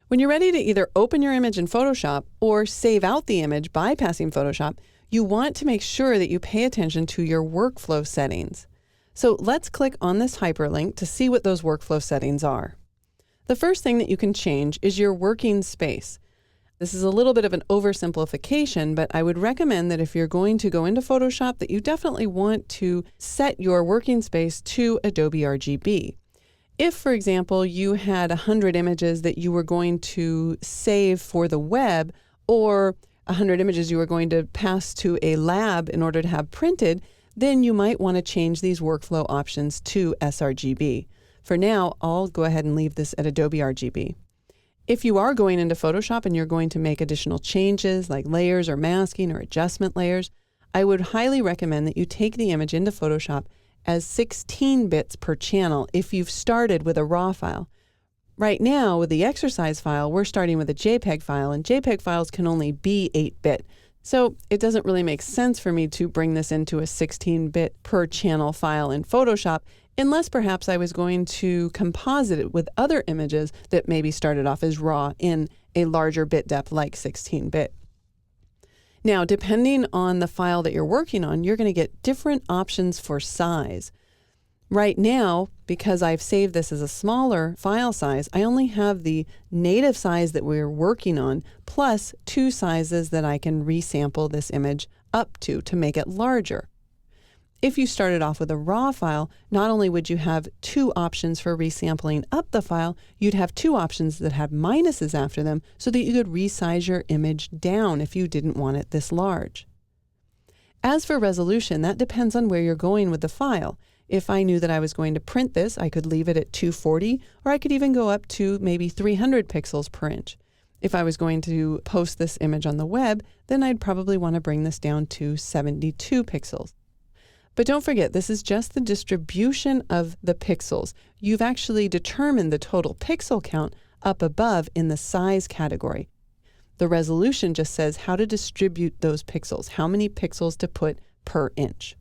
When you're ready to either open your image in Photoshop or save out the image bypassing Photoshop, you want to make sure that you pay attention to your workflow settings. So let's click on this hyperlink to see what those workflow settings are. The first thing that you can change is your working space. This is a little bit of an oversimplification, but I would recommend that if you're going to go into Photoshop, that you definitely want to set your working space to Adobe RGB. If, for example, you had 100 images that you were going to save for the web, or 100 images you were going to pass to a lab in order to have printed, then you might want to change these workflow options to sRGB. For now, I'll go ahead and leave this at Adobe RGB. If you are going into Photoshop and you're going to make additional changes like layers or masking or adjustment layers, I would highly recommend that you take the image into Photoshop as 16 bits per channel if you've started with a RAW file. Right now, with the exercise file, we're starting with a JPEG file, and JPEG files can only be 8-bit. So it doesn't really make sense for me to bring this into a 16-bit per channel file in Photoshop, unless perhaps I was going to composite it with other images that maybe started off as RAW in a larger bit depth like 16-bit. Now, depending on the file that you're working on, you're going to get different options for size. Right now, because I've saved this as a smaller file size, I only have the native size that we're working on, plus 2 sizes that I can resample this image up to make it larger. If you started off with a RAW file, not only would you have 2 options for resampling up the file, you'd have 2 options that had minuses after them so that you could resize your image down if you didn't want it this large. As for resolution, that depends on where you're going with the file. If I knew that I was going to print this, I could leave it at 240, or I could even go up to maybe 300 pixels per inch. If I was going to post this image on the web, then I'd probably want to bring this down to 72 pixels. But don't forget, this is just the distribution of the pixels. You've actually determined the total pixel count up above in the size category. The resolution just says how to distribute those pixels, how many pixels to put per inch.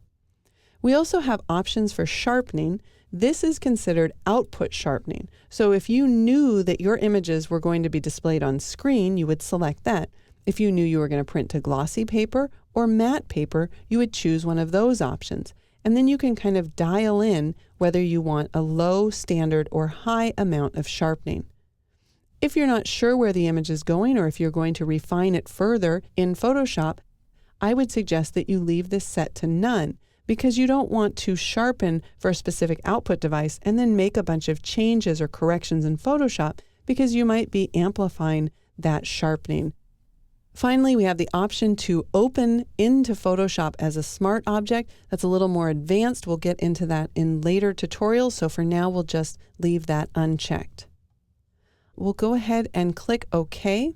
We also have options for sharpening. This is considered output sharpening. So if you knew that your images were going to be displayed on screen, you would select that. If you knew you were going to print to glossy paper or matte paper, you would choose one of those options. And then you can kind of dial in whether you want a low, standard, or high amount of sharpening. If you're not sure where the image is going, or if you're going to refine it further in Photoshop, I would suggest that you leave this set to none, because you don't want to sharpen for a specific output device and then make a bunch of changes or corrections in Photoshop, because you might be amplifying that sharpening. Finally, we have the option to open into Photoshop as a smart object. That's a little more advanced. We'll get into that in later tutorials, so for now we'll just leave that unchecked. We'll go ahead and click OK.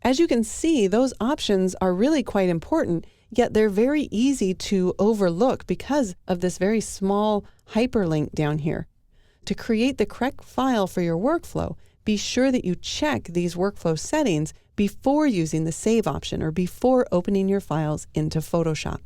As you can see, those options are really quite important, yet they're very easy to overlook because of this very small hyperlink down here. To create the correct file for your workflow, be sure that you check these workflow settings before using the Save option or before opening your files into Photoshop.